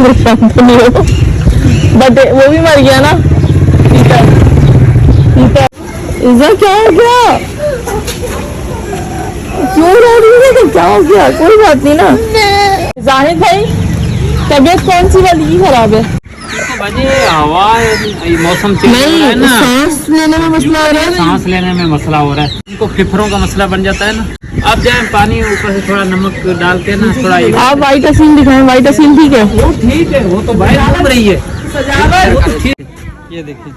परेशान तो नहीं हो, बट वो भी मर गया ना। तीतर तीतर इज़ा क्या हो गया, क्यों रो रही है, क्या हो गया? कोई बात नहीं ना। जाहिद भाई तबीयत कौन सी वाली खराब है? हवा मौसम चेंज हो रहा है ना, सांस लेने में मसला हो रहा है, सांस लेने में मसला हो रहा है, इनको फेफड़ों का मसला बन जाता है ना। आप जाए पानी ऊपर से थोड़ा नमक डाल के ना थोड़ा आप वाइट असील दिखाएं, वाइट असील ठीक है? वो ठीक है, वो तो बाहर घूम रही है, वो तो ठीक। ये देखिए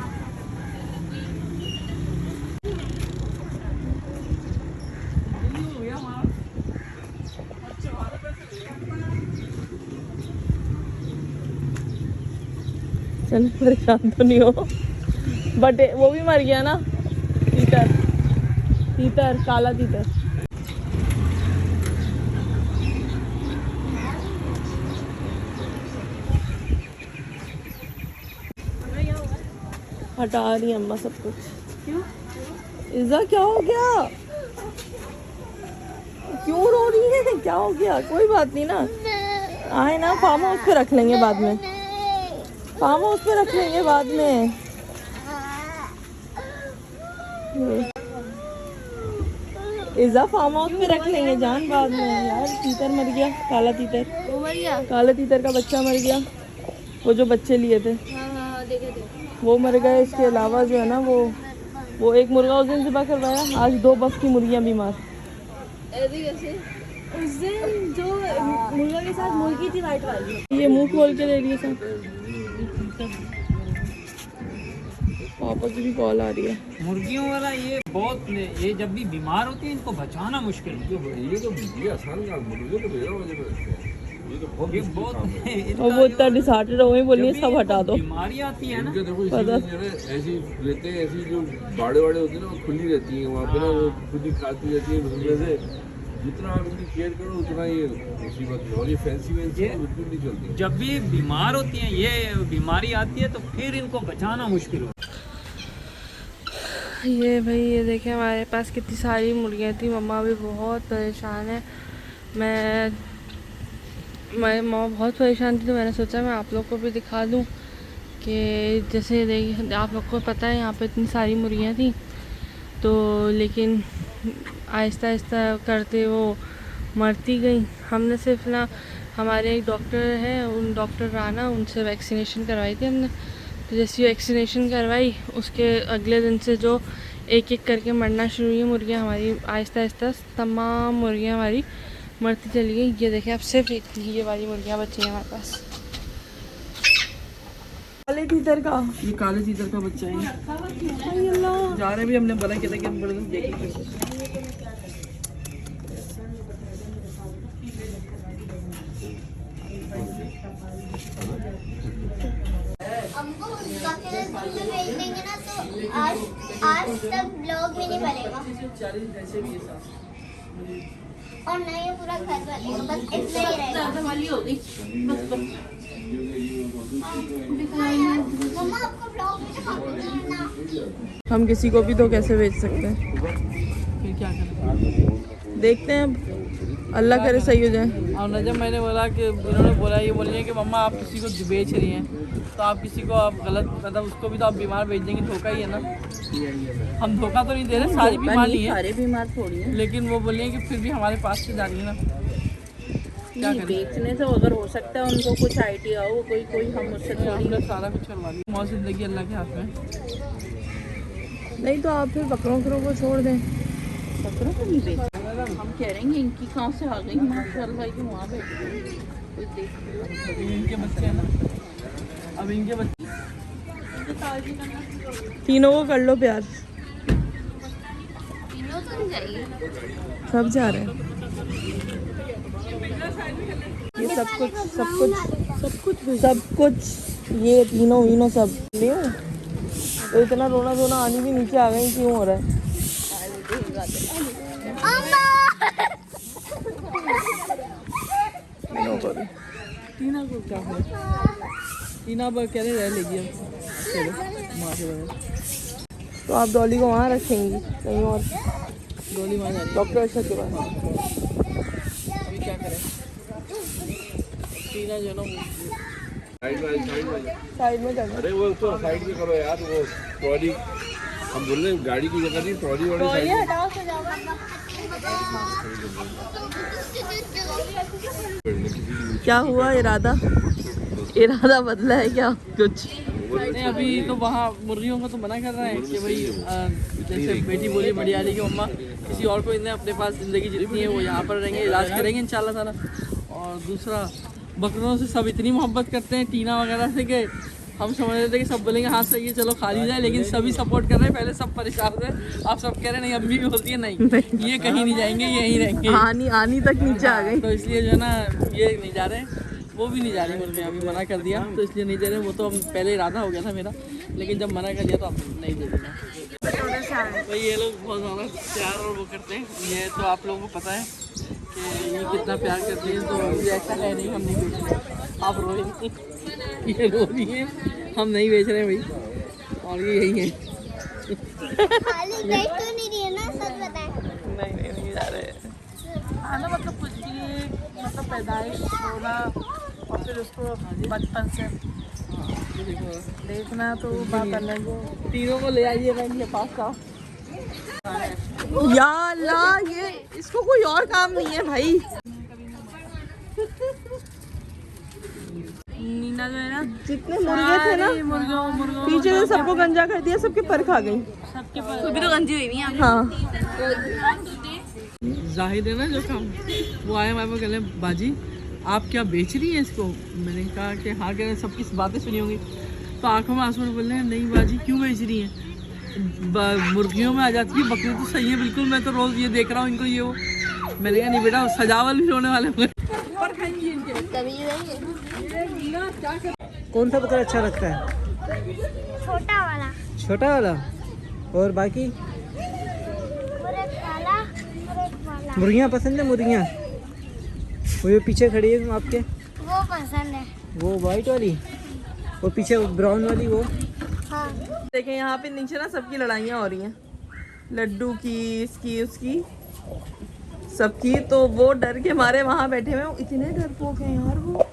चल परेशान तो नहीं हो, बट वो भी मर गया ना। तीतर तीतर काला तीतर। हटा रही है अम्मा सब कुछ। क्यों इज़ा क्या हो गया, क्यों रो रही है, क्या हो गया? कोई बात नहीं ना, आए ना फार्म हाउस पे रख लेंगे बाद में, फार्म हाउस पे रख लेंगे बाद में। इज़ा फार्म हाउस पे रख लेंगे जान बाद में। यार तीतर मर गया, काला तीतर, वो मर गया, काला तीतर का बच्चा मर गया, वो जो बच्चे लिए थे वो मर गए। इसके अलावा जो है ना वो एक मुर्गा उस दिन ज़िबा करवाया, आज 2 बफ की मुर्गियाँ बीमार। उस दिन जो मुर्गा के साथ मुर्गी थी वाइट वाली, ये मुंह खोल के ले रही है सब। पापा की भी कॉल आ रही है। मुर्गियों वाला ये बहुत, ये जब भी बीमार होती है इनको बचाना मुश्किल है। ये तो ये आसान काम मुर्गे को दे रहा हूँ, ये तो बहुत और वो इतना डिसार्टेड हो गई, बोलिए सब हटा दो। बीमारी आती है ना, देखो ऐसी रहते हैं, ऐसी जो बाड़े होते हैं ना वो खुली रहती है वहाँ पे ना, वो खुद ही खाती रहती है घूमने से। जितना आप इनकी केयर करो उतना ये मुसीबत है, और ये फैंसी वैंसी बिल्कुल नहीं चलती। जब भी बीमार होती हैं, ये बीमारी आती है तो फिर इनको बचाना मुश्किल हो। ये भाई ये देखें हमारे पास कितनी सारी मुर्गियाँ थी, मम्मा भी बहुत परेशान है। मैं मम्मा बहुत परेशान थी, तो मैंने सोचा मैं आप लोग को भी दिखा दूँ कि जैसे देखिए आप लोग को पता है यहाँ पे इतनी सारी मुर्गियाँ थी, तो लेकिन आहिस्ता आहिस्ता करते वो मरती गई। हमने सिर्फ ना, हमारे एक डॉक्टर हैं, उन डॉक्टर राना, उनसे वैक्सीनेशन करवाई थी हमने। तो जैसे वैक्सीनेशन करवाई उसके अगले दिन से जो एक एक करके मरना शुरू हुई मुर्गियाँ हमारी, आहिस्ता आहिस्ता तमाम मुर्गियाँ हमारी मरती चली गई। ये देखें आप, सिर्फ ये वाली मुर्गियाँ बची हैं हमारे पास। काले तीतर का, ये काले तीतर का बच्चा है। जा रहे भी हमने बोला कि हम बड़े देखेंगे। हमको भेज देंगे ना तो आज तक ब्लॉग भी नहीं बनेगा, और ना ये पूरा घर बनेगा, बस इतना ही रहेगा। मम्मा आपको ब्लॉग में दिखाऊंगी ना। हम किसी को भी तो कैसे भेज सकते हैं, फिर क्या करें, देखते हैं अब, अल्लाह करे सही हो जाए। और न जब मैंने बोला कि इन्होंने बोला, ये बोल रही है कि मम्मा आप किसी को बेच रही हैं, तो आप किसी को आप गलत, मतलब उसको भी तो आप बीमार भेज देंगे, धोखा ही है ना। हम धोखा तो नहीं दे रहे, सारी बीमार नहीं है, सारे बीमार थोड़ी है, लेकिन वो बोल रही है कि फिर भी हमारे पास से जा रही है ना, क्या करें। बेचने से अगर हो सकता है उनको कुछ आइडिया हो, कोई हम उससे थोड़ी सारा कुछ करवा दी। मौत जिंदगी अल्लाह के हाथ में, नहीं तो आप फिर बकरों को छोड़ दें। बकरों को नहीं बेच, हम कह रहे हैं इनकी कहाँ से आ गई, माशाल्लाह की वहाँ बैठ गई, कोई देख। इनके बच्चे हैं ना, अब इनके बच्चे तीनों को कर लो प्यार, तीनों तो जाइए, सब जा रहे हैं। ये सब कुछ ये तीनों सब ले, तो इतना रोना धोना आनी भी नीचे आ गई, क्यों हो रहा है? टीना को क्या है, टीना पर कह रहे रह लेगी अब, चलो माँ के बगैर। तो आप डॉली को वहाँ रखेंगी कहीं और? डॉली वहाँ जा रही है डॉक्टर अरशद के पास। अभी क्या करें, टीना जो है ना साइड में कर। अरे वो तो साइड में करो यार, वो ट्रॉली हम बोल रहे हैं गाड़ी की जगह नहीं, ट्रॉली वाली साइड में। हटाओ से जाओ। क्या हुआ इरादा बदला है क्या कुछ? नहीं अभी तो वहाँ मुर्गियों को तो मना कर रहे हैं कि भाई जैसे बेटी बोली बड़ी आली की मम्मा किसी और को इन्हें अपने पास ज़िंदगी जितनी है वो यहाँ पर रहेंगे, इलाज करेंगे इंशाल्लाह ताला। और दूसरा बकरों से सब इतनी मोहब्बत करते हैं टीना वगैरह से कि हम समझ रहे थे कि सब बोलेंगे हाँ सही है चलो खा ली जाए, लेकिन सभी सपोर्ट कर रहे हैं। पहले सब परेशान थे, आप सब कह रहे हैं नहीं, अम्मी भी बोलती है नहीं ये कहीं नहीं जाएंगे, यहीं रहेंगे। आनी तक नीचे आ गई, तो इसलिए जो है ना ये नहीं जा रहे, वो भी नहीं जा रही मुर्गियाँ, अभी मना कर दिया तो इसलिए नहीं दे रहे। वो तो हम पहले इरादा हो गया था मेरा, लेकिन जब मना कर दिया तो अब नहीं दे देना। भाई ये लोग बहुत ज़्यादा प्यार और वो करते हैं, ये तो आप लोगों को पता है कि ये कितना प्यार करते हैं। तो ये ऐसा है नहीं हम नहीं बेच रहे, आप रो रही, ये रो रही है, हम नहीं बेच रहे भाई। और ये यही है नहीं जा रहे आना, मतलब कुछ भी, मतलब पैदाइश होना और फिर उसको बचपन से देखना तो बात अलग है। तीनों को ले आइए इनके पास का। या अल्लाह, ये इसको कोई और काम नहीं है भाई। नीना जो है ना, जितने मुर्गे थे ना मुर्गों पीछे से सबको गंजा कर दिया, सबके पर खा गई, सबके पर भी तो गंजी हुई नहीं। हाँ जाहिद है ना जो काम, वो आए हमारे पास, कह रहे बाजी आप क्या बेच रही हैं इसको? मैंने कहा कि हाँ, कह रहे सबकी बातें सुनी होंगी, तो आंखों में आंसू बोल रहे हैं नहीं बाजी क्यों बेच रही हैं, मुर्गियों में आ जाती है, बकरी तो सही है बिल्कुल, मैं तो रोज़ ये देख रहा हूँ इनको, ये वो। मैंने कहा नहीं बेटा सजावल भी होने वाले हुए पर खाएंगी इनके। कौन सा बकरा अच्छा लगता है? छोटा वाला और बाकी मुर्गियाँ पसंद है? मुर्गियाँ वो जो पीछे खड़ी है आपके, वो पसंद है, वो वाइट वाली, और पीछे ब्राउन वाली वो। हाँ। देखें यहाँ पे नीचे ना सबकी लड़ाइयाँ हो रही हैं, लड्डू की, इसकी उसकी सबकी। तो वो डर के मारे वहाँ बैठे हुए, इतने डरपोक हैं यार वो,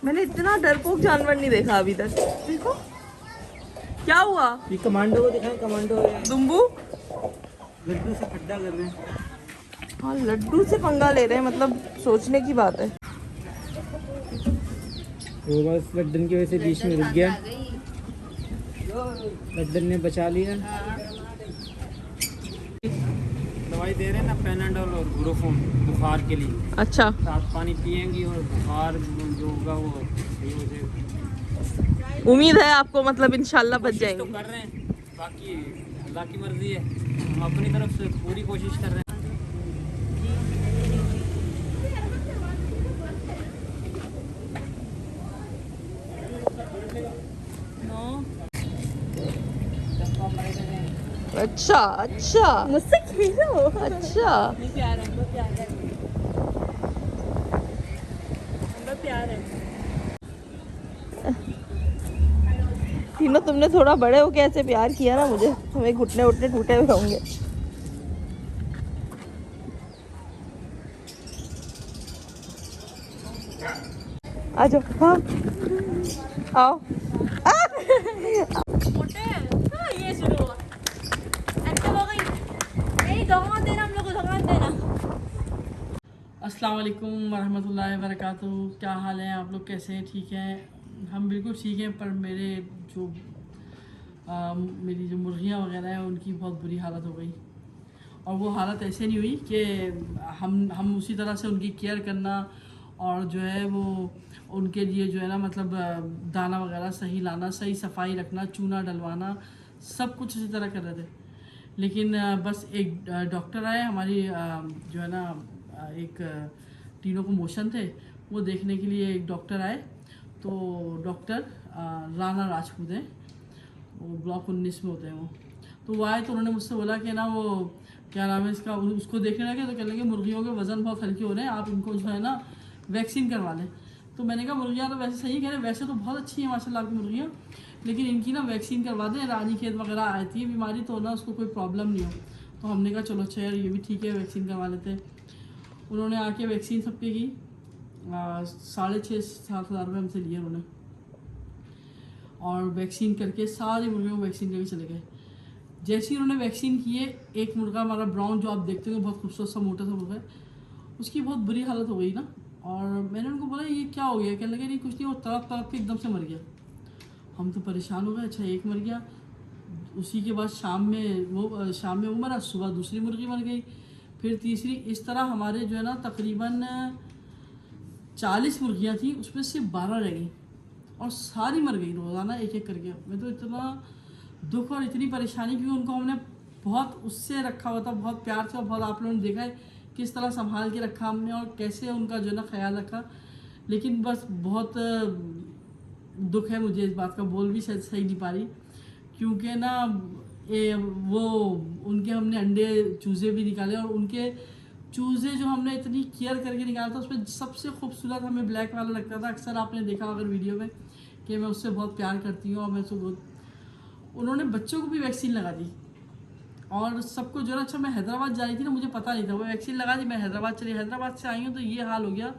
मैंने इतना डरपोक जानवर नहीं देखा अभी तक। देखो क्या हुआ, ये कमांडो को दिखाएं, कमांडो दुम्बू लड्डू से खड्डा कर रहे हैं। हाँ लड्डू से पंगा ले रहे हैं, मतलब सोचने की बात है। वो बस लड्डन की वजह से बीच में रुक गया, लड्डन ने बचा लिया। दवाई दे रहे हैं ना, पैनाडोल और ग्लूकोन बुखार के लिए। अच्छा, साथ पानी पिएंगी और बुखार जो होगा वो सही हो जाएगा। उम्मीद है आपको, मतलब इंशाल्लाह बच जाएंगे। तो कर रहे हैं, बाकी अल्लाह की मर्जी है, हम अपनी तरफ से पूरी कोशिश कर रहे हैं। अच्छा अच्छा, मुझसे खेलो। अच्छा प्यार है तीनों, तुमने थोड़ा बड़े होके ऐसे प्यार किया ना मुझे, तुम्हें घुटने उठने टूटे हुए होंगे। आ जाओ, हाँ आओ। ये शुरू हुआ, अच्छा हो गई, नहीं धोखा देना हम लोग को, धोखा देना। अस्सलाम वालेकुम वरहमतुल्लाहि वबरकातुहू। क्या हाल है आप लोग, कैसे हैं? ठीक हैं, हम बिल्कुल ठीक हैं। पर मेरे जो मेरी जो मुर्गियाँ वगैरह हैं उनकी बहुत बुरी हालत हो गई, और वो हालत ऐसे नहीं हुई कि हम उसी तरह से उनकी केयर करना और जो है वो उनके लिए जो है ना, मतलब दाना वगैरह सही लाना, सही सफाई रखना, चूना डलवाना, सब कुछ इसी तरह कर रहे थे। लेकिन बस एक डॉक्टर आए हमारी, जो है ना एक तीनों को मोशन थे, वो देखने के लिए एक डॉक्टर आए। तो डॉक्टर राना राजपूत हैं, वो ब्लॉक 19 में होते हैं वो। तो वो आए तो उन्होंने मुझसे बोला कि ना वो क्या नाम है इसका, उसको देखने लगे तो कहने लगे मुर्गियों के वज़न बहुत हल्के हो रहे हैं, आप इनको जो है ना वैक्सीन करवा लें। तो मैंने कहा मुर्गियाँ तो वैसे सही कह रहे हैं, वैसे तो बहुत अच्छी हैं माशाल्लाह आपकी मुर्गियाँ, लेकिन इनकी ना वैक्सीन करवा दें, रानी खेत वगैरह आती है बीमारी, तो ना उसको कोई प्रॉब्लम नहीं हो। तो हमने कहा चलो अच्छा यार ये भी ठीक है, वैक्सीन करवा लेते हैं। उन्होंने आके वैक्सीन सबके की 6,500-7,000 रुपये हमसे लिए उन्होंने। और वैक्सीन करके सारी मुर्गियों को वैक्सीन करके चले गए। जैसे ही उन्होंने वैक्सीन किए, एक मुर्गा हमारा ब्राउन जो आप देखते हो बहुत खूबसूरत सा मोटा सा मुर्गा है, उसकी बहुत बुरी हालत हो गई ना। और मैंने उनको बोला ये क्या हो गया, कहने लगे नहीं कुछ नहीं, वो तड़प तड़प के एकदम से मर गया। हम तो परेशान हो गए, अच्छा एक मर गया। उसी के बाद शाम में वो मरा, सुबह दूसरी मुर्गी मर गई, फिर तीसरी। इस तरह हमारे जो है ना तकरीबन 40 मुर्गियाँ थी, उसमें से 12 रह गई और सारी मर गई रोज़ाना एक एक करके। मैं तो इतना दुख और इतनी परेशानी, क्योंकि उनको हमने बहुत उससे रखा हुआ था, बहुत प्यार से, और बहुत आप लोगों ने देखा है किस तरह संभाल के रखा हमने और कैसे उनका जो है ना ख्याल रखा। लेकिन बस बहुत दुख है मुझे इस बात का, बोल भी सही नहीं पा रही, क्योंकि ना वो उनके हमने अंडे चूज़े भी निकाले, और उनके चूज़े जो हमने इतनी केयर करके निकाला था, उसमें सबसे खूबसूरत हमें ब्लैक वाला लगता था। अक्सर आपने देखा अगर वीडियो में कि मैं उससे बहुत प्यार करती हूँ, और मैं उससे बहुत, उन्होंने बच्चों को भी वैक्सीन लगा दी और सबको जो है। अच्छा मैं हैदराबाद जा रही थी ना, मुझे पता नहीं था, वो वैक्सीन लगा दी, मैं हैदराबाद से आई हूँ तो ये हाल हो गया।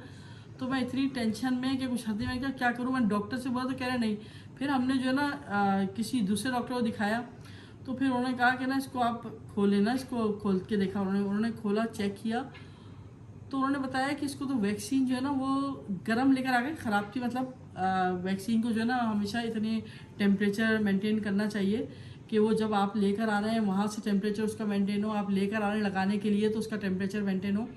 तो मैं इतनी टेंशन में कि कुछ हद में क्या करूँ। मैं डॉक्टर से बोला तो कह रहे नहीं। फिर हमने जो है ना किसी दूसरे डॉक्टर को दिखाया, तो फिर उन्होंने कहा कि ना इसको आप खोले ना, इसको खोल के देखा। उन्होंने खोला, चेक किया, तो उन्होंने बताया कि इसको तो वैक्सीन जो है ना वो गर्म लेकर आ गए, ख़राब थी। मतलब वैक्सीन को जो है ना हमेशा इतने टेम्परेचर मेंटेन करना चाहिए कि वो जब आप लेकर आ रहे हैं वहाँ से टेम्परेचर उसका मेंटेन हो, आप लेकर आ रहे हैं लगाने के लिए तो उसका टेम्परेचर मेंटेन हो।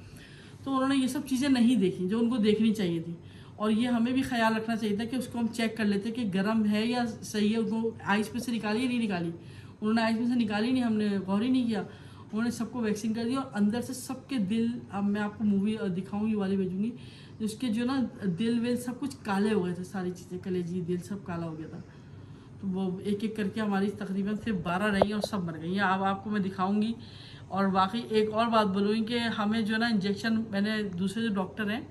तो उन्होंने ये सब चीज़ें नहीं देखी जो उनको देखनी चाहिए थी। और ये हमें भी ख्याल रखना चाहिए था कि उसको हम चेक कर लेते कि गर्म है या सही है। उनको आइस में से निकाली या नहीं निकाली, उन्होंने आइस में से निकाली नहीं, हमने गौर ही नहीं किया। उन्होंने सबको वैक्सीन कर दिया और अंदर से सबके दिल, अब मैं आपको मूवी दिखाऊंगी वाली भेजूंगी, उसके जो ना दिल विल सब कुछ काले हो गए थे, सारी चीज़ें, कलेजी दिल सब काला हो गया था। तो वो एक एक करके हमारी तकरीबन सिर्फ 12 रही और सब मर गई। अब आपको मैं दिखाऊंगी। और बाकी एक और बात बोलूँगी कि हमें जो है ना इंजेक्शन, मैंने दूसरे जो डॉक्टर हैं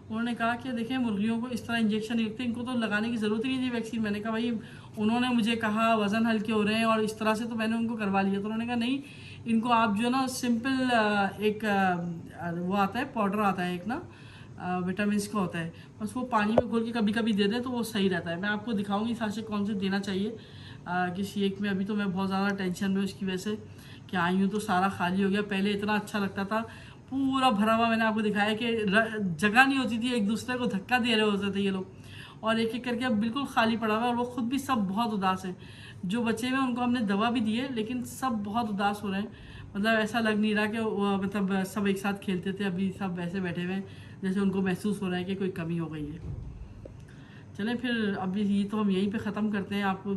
उन्होंने कहा कि देखें मुर्गियों को इस तरह इंजेक्शन लगते हैं, इनको तो लगाने की ज़रूरत ही नहीं थी वैक्सीन। मैंने कहा भाई, उन्होंने मुझे कहा वज़न हल्के हो रहे हैं और इस तरह से, तो मैंने उनको करवा लिया। तो उन्होंने कहा नहीं, इनको आप जो है ना सिंपल एक वो आता है, पाउडर आता है एक ना, विटामिन का होता है, बस वो पानी में घोल के कभी कभी दे दें तो वो सही रहता है। मैं आपको दिखाऊंगी साथ से कौन से देना चाहिए किसी एक में। अभी तो मैं बहुत ज़्यादा टेंशन में उसकी वजह से कि आई हूँ तो सारा खाली हो गया। पहले इतना अच्छा लगता था, पूरा भरा हुआ। मैंने आपको दिखाया कि जगह नहीं होती थी, एक दूसरे को धक्का दे रहे होते थे ये लोग, और एक एक करके अब बिल्कुल खाली पड़ा हुआ है। और वो खुद भी सब बहुत उदास है, जो बच्चे में उनको हमने दवा भी दी है, लेकिन सब बहुत उदास हो रहे हैं। मतलब ऐसा लग नहीं रहा कि मतलब सब एक साथ खेलते थे, अभी सब वैसे बैठे हुए हैं जैसे उनको महसूस हो रहा है कि कोई कमी हो गई है। चलें फिर अभी ये तो हम यहीं पे ख़त्म करते हैं। आपको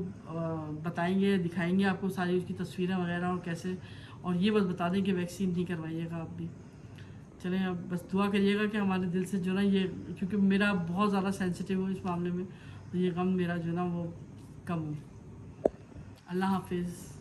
बताएंगे, दिखाएंगे आपको सारी उसकी तस्वीरें वगैरह और कैसे, और ये बस बता दें कि वैक्सीन नहीं करवाइएगा आप भी। चलें अब बस दुआ करिएगा कि हमारे दिल से जो ना ये, क्योंकि मेरा बहुत ज़्यादा सेंसिटिव हो इस मामले में, तो ये गम मेरा जो ना वो कम हो। अल्लाह हाफिज़।